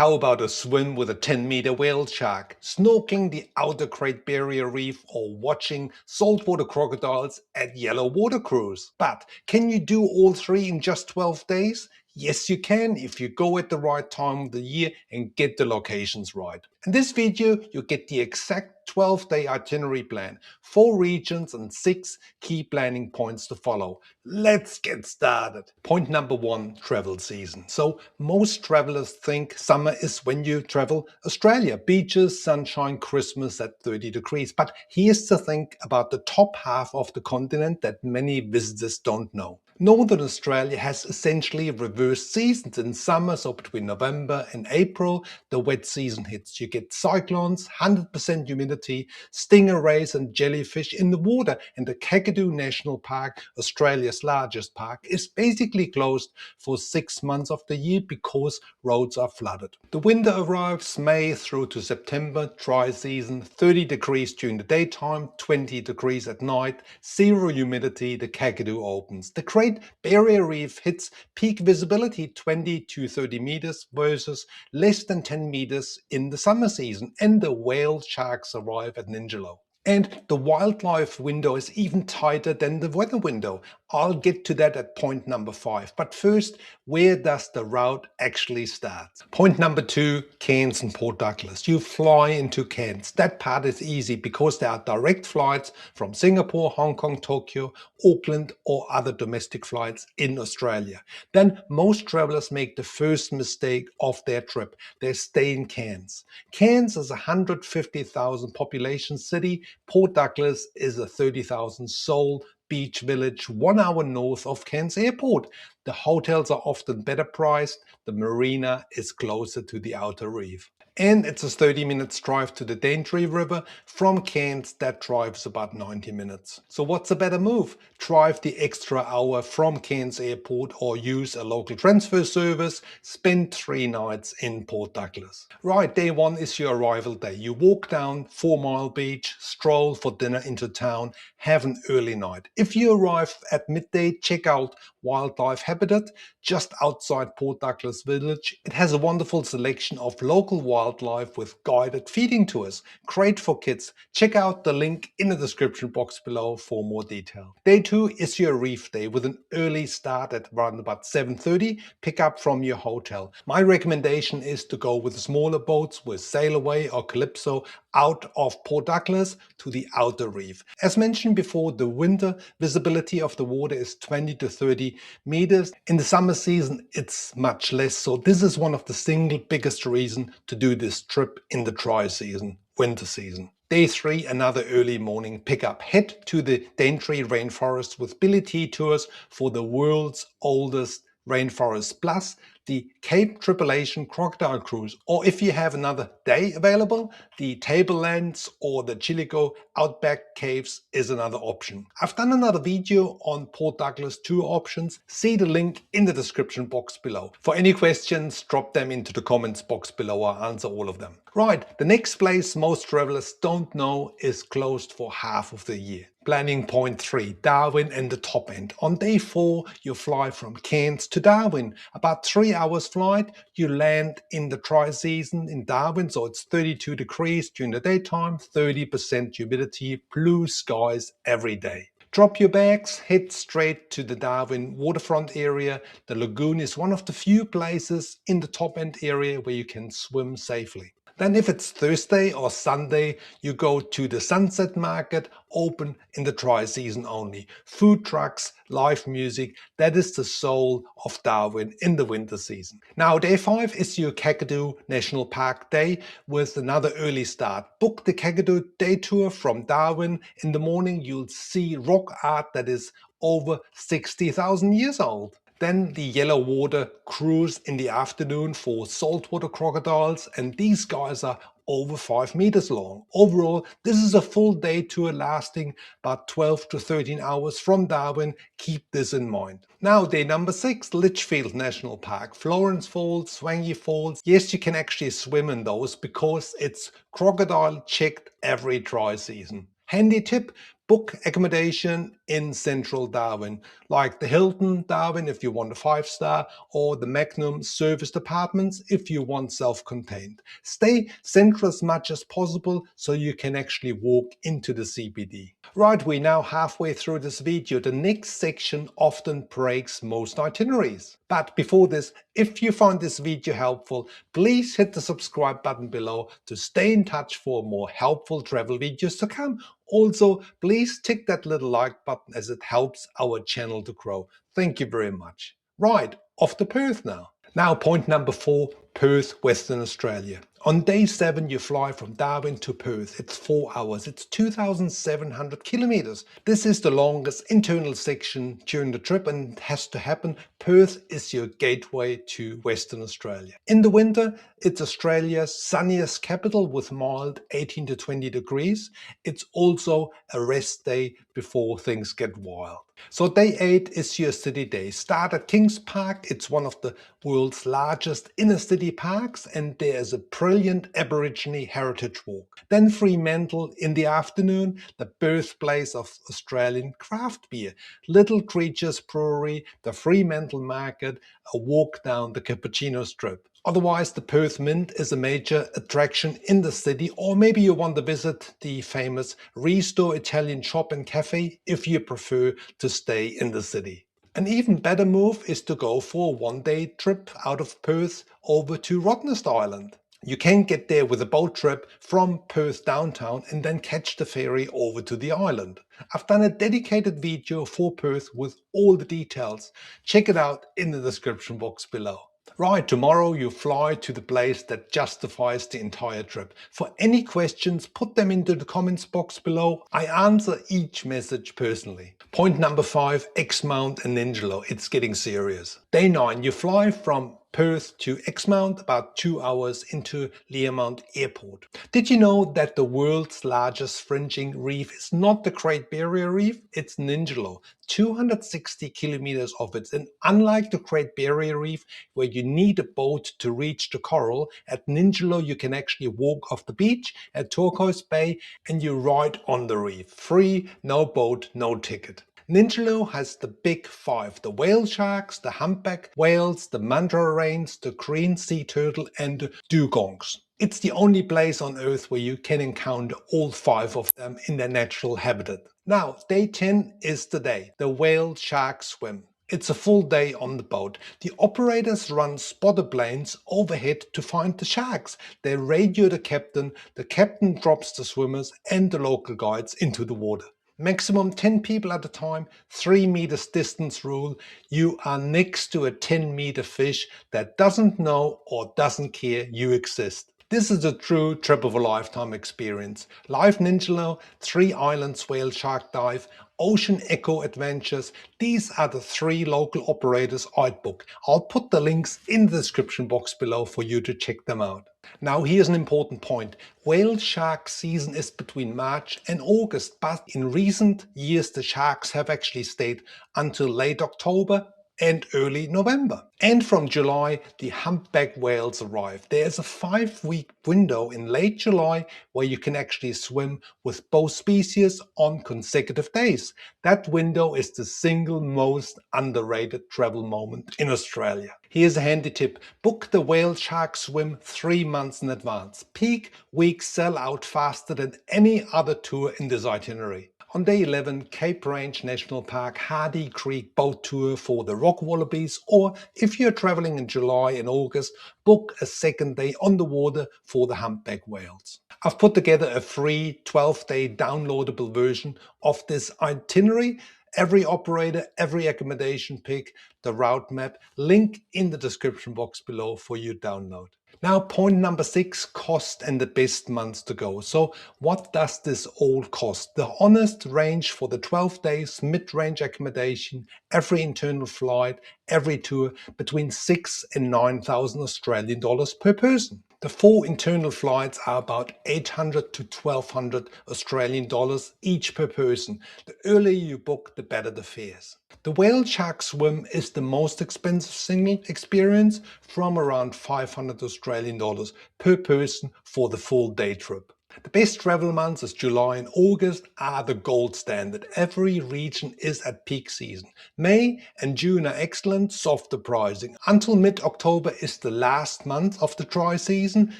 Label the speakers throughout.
Speaker 1: How about a swim with a 10-meter whale shark, snorkeling the outer Great Barrier Reef, or watching saltwater crocodiles at yellow water cruise? But can you do all three in just 12 days? Yes, you can if you go at the right time of the year and get the locations right. In this video, you get the exact 12-day itinerary plan, 4 regions and 6 key planning points to follow. Let's get started. Point number 1, travel season. So most travelers think summer is when you travel Australia, beaches, sunshine, Christmas at 30 degrees. But here's the thing about the top half of the continent that many visitors don't know. Northern Australia has essentially reversed seasons. In summer, so between November and April, the wet season hits. You get cyclones, 100% humidity, stingrays and jellyfish in the water, and the Kakadu National Park, Australia's largest park, is basically closed for 6 months of the year because roads are flooded. The winter arrives May through to September, dry season, 30 degrees during the daytime, 20 degrees at night, zero humidity, the Kakadu opens. The Great Barrier Reef hits peak visibility 20 to 30 meters versus less than 10 meters in the summer season, and the whale sharks arrive at Ningaloo. And the wildlife window is even tighter than the weather window. I'll get to that at point number 5. But first, where does the route actually start? Point number 2, Cairns and Port Douglas. You fly into Cairns. That part is easy because there are direct flights from Singapore, Hong Kong, Tokyo, Auckland, or other domestic flights in Australia. Then most travelers make the first mistake of their trip. They stay in Cairns. Cairns is a 150,000 population city. Port Douglas is a 30,000 soul beach village 1 hour north of Cairns Airport. The hotels are often better priced. The marina is closer to the outer reef. And it's a 30-minute drive to the Daintree River. From Cairns, that drive is about 90 minutes. So what's a better move? Drive the extra hour from Cairns Airport or use a local transfer service. Spend 3 nights in Port Douglas. Right, day 1 is your arrival day. You walk down 4 Mile Beach, stroll for dinner into town, have an early night. If you arrive at midday, check out Wildlife Habitat just outside Port Douglas Village. It has a wonderful selection of local wildlife with guided feeding tours. Great for kids. Check out the link in the description box below for more detail. Day 2 is your reef day with an early start at around about 7:30. Pick up from your hotel. My recommendation is to go with smaller boats with Sail Away or 𝗬𝗎𝗄𝗎 out of Port Douglas to the outer reef. As mentioned before, the winter visibility of the water is 20 to 30 meters. In the summer season, it's much less. So this is one of the single biggest reasons to do this trip in the dry season, winter season. Day 3, another early morning pickup. Head to the Daintree Rainforest with Billy T tours for the world's oldest rainforest, plus the 𝗬𝗏𝗏 crocodile cruise, or if you have another day available, the Tablelands or the 𝗙𝗂𝗃𝗏𝗄 Outback Caves is another option. I've done another video on Port Douglas tour options. See the link in the description box below. For any questions, drop them into the comments box below. I'll answer all of them. Right, the next place most travelers don't know is closed for half of the year. Planning point 3, Darwin and the top end. On day 4, you fly from Cairns to Darwin. About 3 hours flight, you land in the dry season in Darwin, so it's 32 degrees during the daytime, 30% humidity, blue skies every day. Drop your bags, head straight to the Darwin waterfront area. The lagoon is one of the few places in the top end area where you can swim safely. Then if it's Thursday or Sunday, you go to the Sunset Market, open in the dry season only. Food trucks, live music, that is the soul of Darwin in the winter season. Now day 5 is your Kakadu National Park day with another early start. Book the Kakadu day tour from Darwin. In the morning you'll see rock art that is over 60,000 years old. Then the yellow water cruise in the afternoon for saltwater crocodiles, and these guys are over 5 meters long. Overall, this is a full day tour lasting about 12 to 13 hours from Darwin. Keep this in mind. Now day number 6, Litchfield National Park. Florence Falls, 𝗙𝗏𝗄𝗏 Falls. Yes, you can actually swim in those because it's crocodile checked every dry season. Handy tip, book accommodation in central Darwin, like the Hilton Darwin if you want a 5-star, or the Magnum serviced apartments if you want self-contained. Stay central as much as possible so you can actually walk into the CBD. Right, we're now halfway through this video. The next section often breaks most itineraries. But before this, if you found this video helpful, please hit the subscribe button below to stay in touch for more helpful travel videos to come. Also, please tick that little like button as it helps our channel to grow. Thank you very much. Right, off to Perth now. Now, point number 4, Perth, Western Australia. On day 7, you fly from Darwin to Perth. It's 4 hours. It's 2,700 kilometers. This is the longest internal section during the trip, and it has to happen. Perth is your gateway to Western Australia. In the winter, it's Australia's sunniest capital with mild 18 to 20 degrees. It's also a rest day before things get wild. So day 8 is your city day. Start at Kings Park. It's one of the world's largest inner city parks, and there is a brilliant Aborigine heritage walk. Then Fremantle in the afternoon, the birthplace of Australian craft beer. Little Creatures Brewery, the Fremantle Market, a walk down the Cappuccino Strip. Otherwise, the Perth Mint is a major attraction in the city, or maybe you want to visit the famous Restore Italian shop and cafe if you prefer to stay in the city. An even better move is to go for a one-day trip out of Perth over to Rottnest Island. You can get there with a boat trip from Perth downtown and then catch the ferry over to the island. I've done a dedicated video for Perth with all the details. Check it out in the description box below. Right, tomorrow you fly to the place that justifies the entire trip. For any questions, put them into the comments box below. I answer each message personally. Point number 5, Exmouth and Ningaloo. It's getting serious. Day 9, you fly from Perth to Exmouth, about 2 hours into Learmonth Airport. Did you know that the world's largest fringing reef is not the Great Barrier Reef? It's Ningaloo, 260 kilometers of it. And unlike the Great Barrier Reef, where you need a boat to reach the coral, at Ningaloo you can actually walk off the beach at Turquoise Bay and you ride on the reef. Free, no boat, no ticket. Ningaloo has the big 5, the whale sharks, the humpback whales, the manta rays, the green sea turtle and the dugongs. It's the only place on Earth where you can encounter all 5 of them in their natural habitat. Now, day 10 is the day, the whale shark swim. It's a full day on the boat. The operators run spotter planes overhead to find the sharks. They radio the captain drops the swimmers and the local guides into the water. Maximum 10 people at a time, 3 meters distance rule. You are next to a 10-meter fish that doesn't know or doesn't care you exist. This is a true trip of a lifetime experience. Live Ningaloo, 3 Islands whale shark dive, Ocean Echo Adventures. These are the 3 local operators I'd book. I'll put the links in the description box below for you to check them out. Now here's an important point. Whale shark season is between March and August, but in recent years the sharks have actually stayed until late October and early November. And from July, the humpback whales arrive. There's a 5-week window in late July where you can actually swim with both species on consecutive days. That window is the single most underrated travel moment in Australia. Here's a handy tip. Book the whale shark swim 3 months in advance. Peak weeks sell out faster than any other tour in this itinerary. On day 11, Cape Range National Park Hardy Creek boat tour for the rock wallabies, or if you're traveling in July and August, book a second day on the water for the humpback whales. I've put together a free 12-day downloadable version of this itinerary. Every operator, every accommodation pick, the route map, link in the description box below for you to download. Now, point number 6, cost and the best months to go. So what does this all cost? The honest range for the 12 days mid-range accommodation, every internal flight, every tour, between 6,000 and 9,000 Australian dollars per person. The 4 internal flights are about 800 to 1,200 Australian dollars each per person. The earlier you book, the better the fares. The whale shark swim is the most expensive single experience, from around 500 Australian dollars per person for the full day trip. The best travel months is July and August are the gold standard. Every region is at peak season. May and June are excellent, softer pricing. Until mid-October is the last month of the dry season,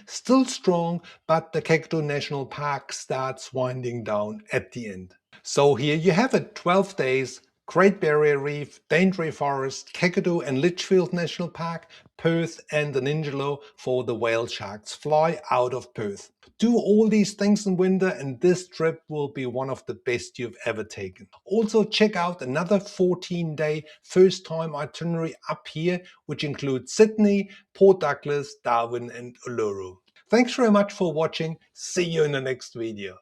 Speaker 1: still strong, but the Kakadu National Park starts winding down at the end. So here you have it, 12 days, Great Barrier Reef, Daintree Forest, Kakadu and Litchfield National Park, Perth and the Ningaloo for the whale sharks. Fly out of Perth. Do all these things in winter and this trip will be one of the best you've ever taken. Also check out another 14-day first time itinerary up here, which includes Sydney, Port Douglas, Darwin and Uluru. Thanks very much for watching. See you in the next video.